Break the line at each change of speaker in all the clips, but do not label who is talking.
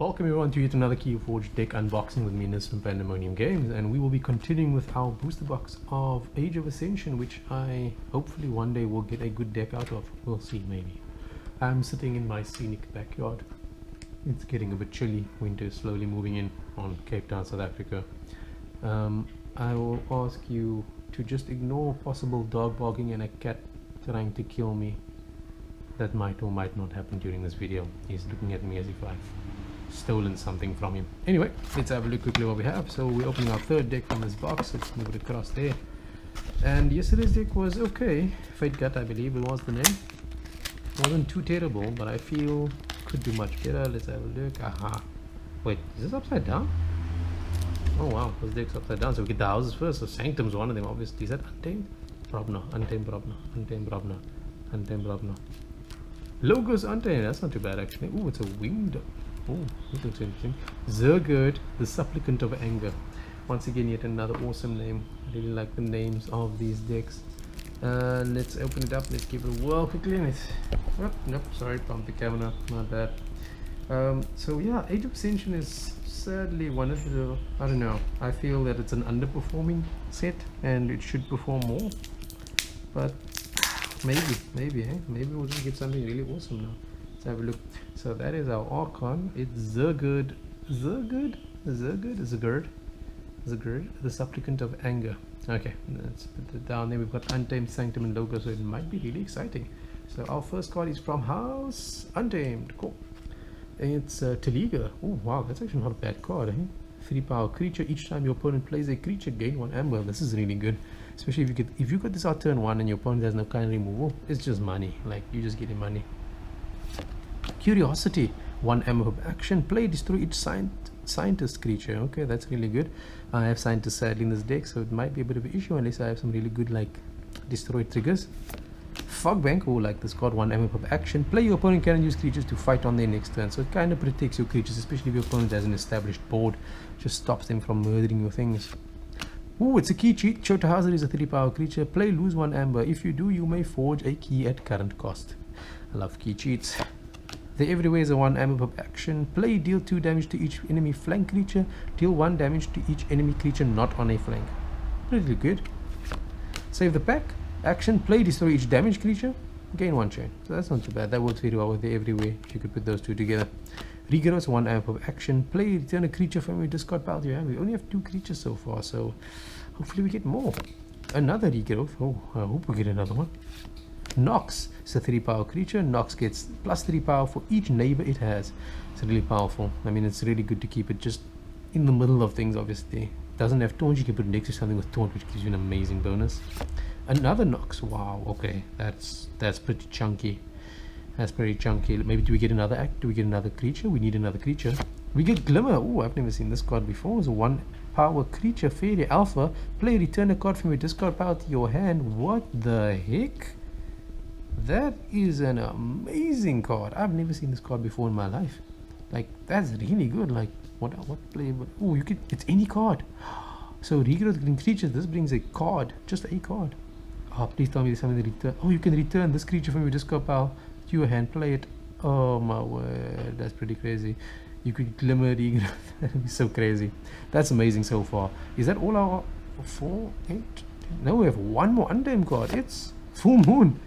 Welcome everyone to yet another Keyforge deck unboxing with me, Nis from Pandemonium Games, and we will be continuing with our booster box of Age of Ascension, which I hopefully one day will get a good deck out of. We'll see, maybe. I'm sitting in my scenic backyard. It's getting a bit chilly. Winter is slowly moving in on Cape Town, South Africa. I will ask you to just ignore possible dog barking and a cat trying to kill me. That might or might not happen during this video. He's looking at me as if I've stolen something from him. Anyway, let's have a look quickly what we have. So we're opening our third deck from this box. Let's move it across there. And yesterday's deck was okay. Fate Gut, I believe it was the name. Wasn't too terrible, but I feel could do much better. Let's have a look. Aha. Wait, is this upside down? Oh wow, this deck's upside down. So we get the houses first. So Sanctum's one of them, obviously. Is that Untamed? Brobna, Untamed Brobna, Untamed Brobna, Untamed Brobna. Logos Untamed, that's not too bad actually. Ooh, it's a winged. Oh, this looks interesting. Zergerd, the Supplicant of Anger. Once again, yet another awesome name. I really like the names of these decks. Let's open it up. Let's give it a whirl quickly. Oh, nope, sorry, bumped the camera. Not bad. So yeah, Age of Ascension is sadly one of the, I don't know, I feel that it's an underperforming set and it should perform more. But maybe we'll just get something really awesome now. Let's have a look. So that is our Archon. It's Zergerd, the Supplicant of Anger. Okay, let's put it down there. We've got Untamed, Sanctum, and Logo, so it might be really exciting. So our first card is from House Untamed. Cool. It's Teliga. Oh wow, that's actually not a bad card, eh? 3-power creature. Each time your opponent plays a creature, gain 1 amber. This is really good, especially if you get this out turn 1 and your opponent has no kind of removal. It's just money. Like, you just getting money. Curiosity, 1 amber per action. Play, destroy each scientist creature. Okay, that's really good. I have scientists sadly in this deck, so it might be a bit of an issue unless I have some really good like destroy triggers. Fogbank, oh, like this card, 1 amber per action. Play, your opponent can use creatures to fight on their next turn, so it kind of protects your creatures, especially if your opponent has an established board. Just stops them from murdering your things. Oh, it's a key cheat. Chota Hazard is a 3-power creature. Play, lose 1 amber. If you do, you may forge a key at current cost. I love key cheats. The Everywhere is a 1 amber per action. Play, deal 2 damage to each enemy flank creature. Deal 1 damage to each enemy creature not on a flank. Pretty good. Save the pack. Action, play, destroy each damaged creature. Gain 1 chain. So that's not too bad. That works very well with the Everywhere. If you could put those two together. Regrowth, 1 amber per action. Play, return a creature from your discard pile to your hand. We only have 2 creatures so far, so hopefully we get more. Another Regrowth. Oh, I hope we get another one. Nox is a 3-power creature. Nox gets plus 3 power for each neighbor it has. It's really powerful. I mean, it's really good to keep it just in the middle of things, obviously. Doesn't have taunt, you can put it next to something with taunt, which gives you an amazing bonus. Another Nox. Wow, okay. That's pretty chunky. That's pretty chunky. Maybe do we get another act? Do we get another creature? We need another creature. We get Glimmer. Oh, I've never seen this card before. It's a 1-power creature, Fairy Alpha. Play, return a card from your discard pile to your hand. What the heck? That is an amazing card. I've never seen this card before in my life. Like, that's really good. Like, what play? Oh, you get, it's any card. So regrowth creatures. This brings a card, just a card. Oh, please tell me there's something to return. Oh, you can return this creature from your discard pile to your hand. Play it. Oh my word, that's pretty crazy. You could Glimmer regrowth. That would be so crazy. That's amazing so far. Is that all our 4, 8? No, we have one more Untamed card. It's Full Moon.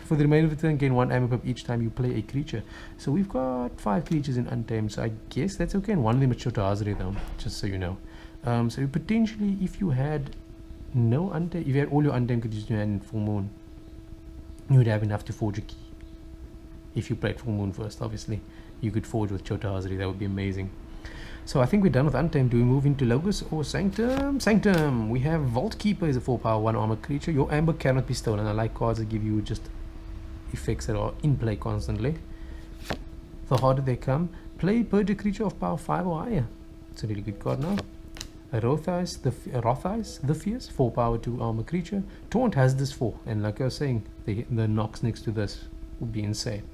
For the remainder of the turn, gain 1 amber each time you play a creature. So we've got 5 creatures in Untamed, so I guess that's okay. And one of them is Chota Hazard though, just so you know. So potentially, if you had no Untamed, if you had all your Untamed creatures in your hand in Full Moon, you would have enough to forge a key. If you played Full Moon first, obviously, you could forge with Chota Hazard. That would be amazing. So I think we're done with Untamed. Do we move into Logos or Sanctum? Sanctum! We have Vault Keeper is a 4-power 1 armor creature. Your amber cannot be stolen. I like cards that give you just effects that are in play constantly. The harder they come. Play, purge a creature of power 5 or higher. It's a really good card now. Rothais the Fierce, 4-power 2 armor creature. Taunt has this 4, and like I was saying, the Nox next to this would be insane.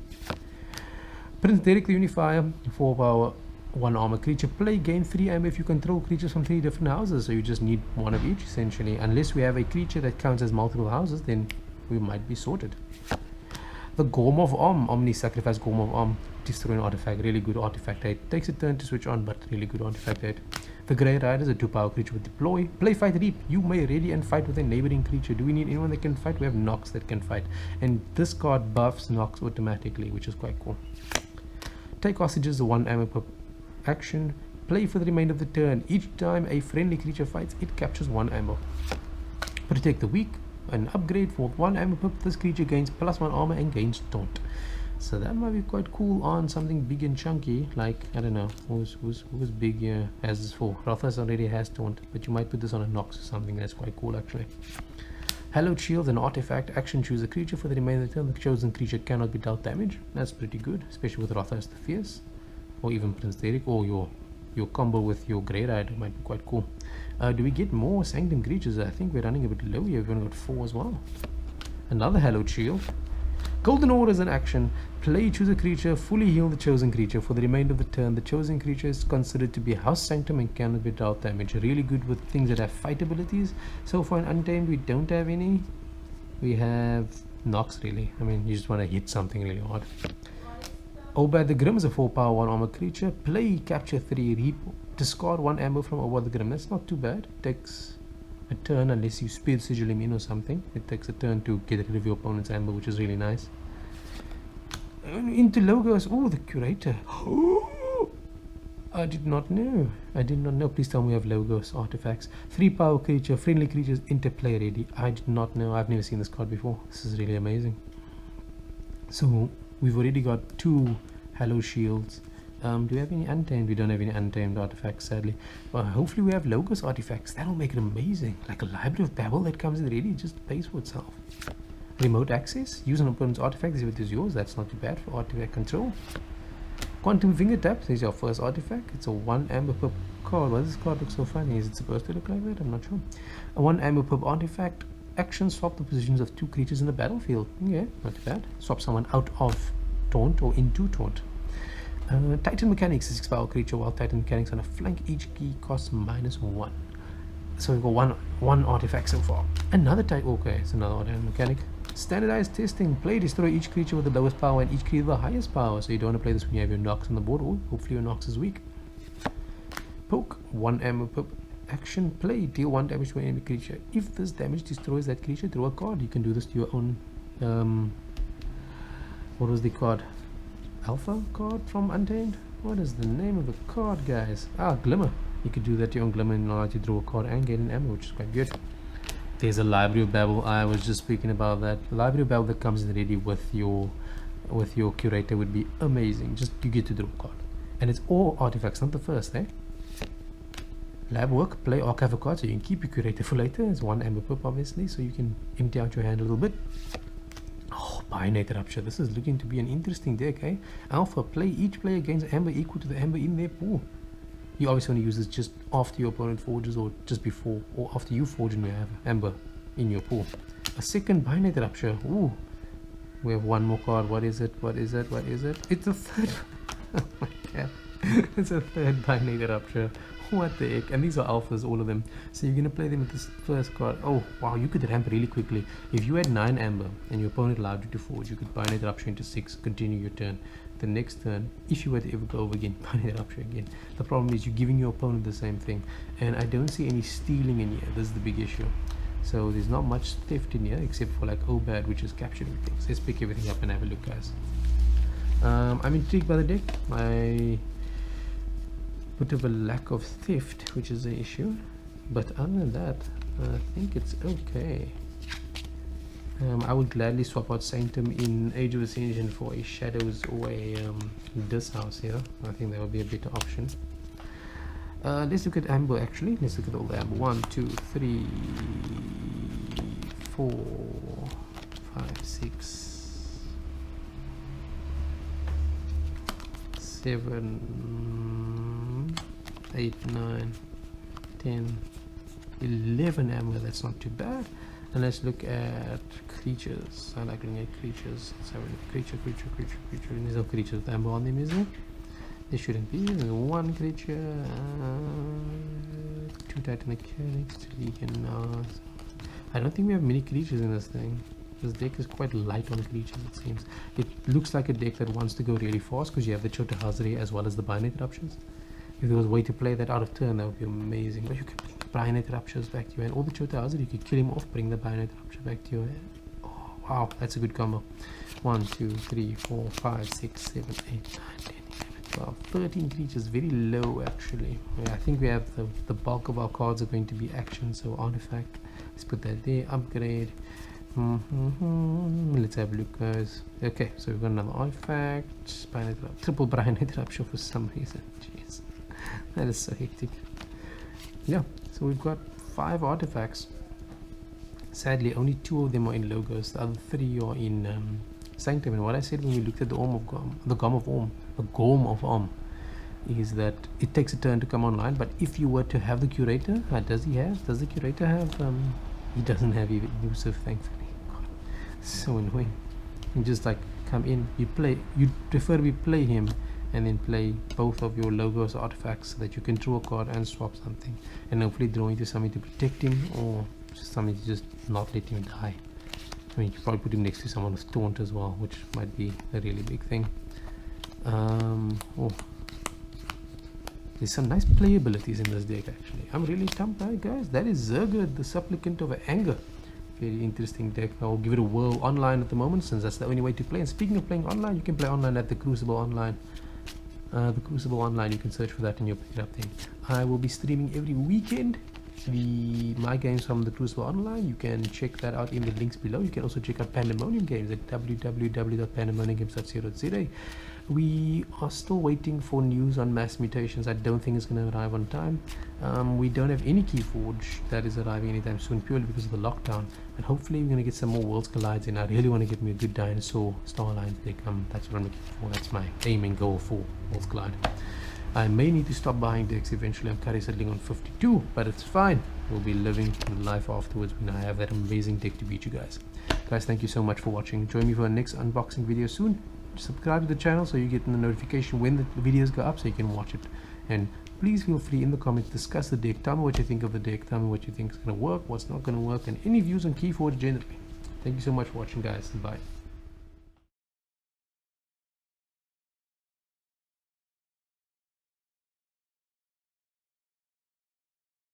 Prince Derek the Unifier, 4-power 1 armor creature. Play, gain 3 amber if you control creatures from 3 different houses. So you just need one of each essentially. Unless we have a creature that counts as multiple houses, then we might be sorted. The Gorm of Om, Omni Sacrifice Gorm of Om. destroy an artifact. Really good artifact aid. Takes a turn to switch on, but really good artifact aid. The Grey Rider is a 2-power creature with deploy. Play, fight, reap. You may ready and fight with a neighboring creature. Do we need anyone that can fight? We have Nox that can fight. And this card buffs Nox automatically, which is quite cool. Take hostages, a 1 ammo per action. Play for the remainder of the turn. Each time a friendly creature fights, it captures 1 ammo. Protect the weak. An upgrade for 1 ammo per. This creature gains +1 armor and gains taunt. So that might be quite cool on something big and chunky, like, I don't know, who's big here has this for? Rothas already has taunt, but you might put this on a Nox or something. That's quite cool actually. Hallowed Shield, an artifact. Action, choose a creature for the remainder of the turn. The chosen creature cannot be dealt damage. That's pretty good, especially with Rothas the Fierce, or even Prince Derek, or your combo with your Grey Rider might be quite cool. Do we get more Sanctum creatures? I think we're running a bit low here. We've only got 4 as well. Another Hallowed Shield. Golden Order is an action. Play, choose a creature, fully heal the chosen creature. For the remainder of the turn, the chosen creature is considered to be House Sanctum and cannot be dealt damage. Really good with things that have fight abilities. So for an Untamed, we don't have any. We have Nox, really. I mean, you just want to hit something really hard. Obad the Grim is a 4-power 1 armor creature. Play, capture 3, reap, discard 1 ammo from Obad the Grim. That's not too bad. It takes a turn unless you speed sigil him in or something. It takes a turn to get rid of your opponent's amber, which is really nice. Into logos. Oh, the curator. I did not know. Please tell me we have logos artifacts. 3-power creature, friendly creatures, interplay ready. I did not know. I've never seen this card before. This is really amazing. So we've already got 2 Hallowed Shields. Do we have any Untamed? We don't have any Untamed artifacts, sadly. Well, hopefully we have Logos artifacts. That'll make it amazing. Like a Library of Babel that comes in ready, it just pays for itself. Remote access. Use an opponent's artifact as if it is yours. That's not too bad for artifact control. Quantum Finger Tap. This is your first artifact. It's a 1 amber per card. Why does this card look so funny? Is it supposed to look like that? I'm not sure. A 1 amber per artifact. Action, swap the positions of 2 creatures in the battlefield. Yeah, not too bad. Swap someone out of Taunt or into Taunt. Titan Mechanics is a 6-power creature. While Titan Mechanics on a flank, each key costs -1. So we've got one artifact so far. Another type. Okay, it's another Titan Mechanic. Standardized testing. Play, destroy each creature with the lowest power and each creature with the highest power. So you don't want to play this when you have your Nox on the board, or hopefully your Nox is weak. Poke. 1 ammo per action. Play, deal 1 damage to an enemy creature. If this damage destroys that creature, draw a card. You can do this to your own. What was the card? Alpha card from Untamed? What is the name of the card, guys? Ah, Glimmer. You could do that to your own Glimmer and allow you to draw a card and get an ammo, which is quite good. There's a Library of Babel. I was just speaking about that. The Library of Babel that comes in ready with your curator would be amazing. Just you get to draw a card. And it's all artifacts, not the first, eh? Lab work, play archive a card so you can keep your curator for later. It's 1 amber pip, obviously, so you can empty out your hand a little bit. Oh, Binary Rupture. This is looking to be an interesting deck, eh? Alpha, play, each player gains amber equal to the amber in their pool. You obviously want to use this just after your opponent forges, or just before, or after you forge and you have amber in your pool. A second Binary Rupture. Ooh, we have one more card. What is it? What is it? What is it? It's a third. Oh my god. It's a third Binary Rupture. What the heck? And these are alphas, all of them. So you're going to play them with this first card. Oh, wow, you could ramp really quickly. If you had 9 amber and your opponent allowed you to forge, you could Binary Rupture into 6, continue your turn. The next turn, if you were to ever go over again, Binary Rupture again. The problem is you're giving your opponent the same thing. And I don't see any stealing in here. This is the big issue. So there's not much theft in here, except for like Obad, which is capturing things. Let's pick everything up and have a look, guys. I'm intrigued by the deck. Bit of a lack of theft, which is the issue, but other than that, I think it's okay. I would gladly swap out Sanctum in Age of Ascension for a Shadows or a this house here. I think that would be a better option. Let's look at Amber actually. Let's look at all the Amber. 1, 2, 3, 4, 5, 6, 7, 8, 9, 10, 11 ammo. That's not too bad. And let's look at creatures. I like looking at creatures. Let's have a look. Creature. There's no creatures with ammo on them, is there? There shouldn't be. There's 1 creature, 2 Titan Mechanics, 2 Legion. No, I don't think we have many creatures in this thing. This deck is quite light on creatures, it seems. It looks like a deck that wants to go really fast because you have the Chota Hazard as well as the Binary Interruptions. If there was a way to play that out of turn, that would be amazing. But you could bring the Binary Interruptions back to you, and all the Chota Hazard, you could kill him off, bring the Binary Interruption back to you. Oh, wow, that's a good combo. 1, 2, 3, 4, 5, 6, 7, 8, 9, 10, 11, 12, 13 creatures. Very low, actually. Yeah, I think we have the bulk of our cards are going to be action, so artifact. Let's put that there. Upgrade. Let's have a look, guys. Okay, so we've got another artifact. Triple Binary Interruption for some reason. Jeez, that is so hectic. Yeah, so we've got 5 artifacts. Sadly, only 2 of them are in logos. The other 3 are in Sanctum. And what I said when we looked at the Gorm of Orm, is that it takes a turn to come online. But if you were to have the Curator, does the Curator have? He doesn't have elusive, thankfully. God, so annoying. You just like come in, you play. You prefer we play him, and then play both of your logos artifacts so that you can draw a card and swap something, and hopefully draw into something to protect him, or just something to just not let him die. I mean, you could probably put him next to someone with Taunt as well, which might be a really big thing. There's some nice playabilities in this deck, actually. I'm really stumped by it, guys. That is Zergud, the Supplicant of Anger. Very interesting deck. I'll give it a whirl online at the moment, since that's the only way to play. And speaking of playing online, you can play online at the Crucible Online. The Crucible Online, you can search for that and you'll pick it up then. I will be streaming every weekend my games from the Crucible Online. You can check that out in the links below. You can also check out Pandemonium Games at www.pandemoniumgames.co.za. We are still waiting for news on Mass Mutations. I don't think it's going to arrive on time. We don't have any Keyforge that is arriving anytime soon, purely because of the lockdown. And hopefully we're going to get some more Worlds Collides in. I really want to get me a good Dinosaur Star Alliance deck. That's what I'm looking for. That's my aim and goal for Worlds Collide. I may need to stop buying decks eventually. I'm currently settling on 52, but it's fine. We'll be living life afterwards when I have that amazing deck to beat you guys. Guys, thank you so much for watching. Join me for the next unboxing video soon. Subscribe to the channel so you get the notification when the videos go up so you can watch it. And please feel free in the comments, discuss the deck. Tell me what you think of the deck. Tell me what you think is going to work, what's not going to work, and any views on Keyforge generally. Thank you so much for watching, guys, and bye.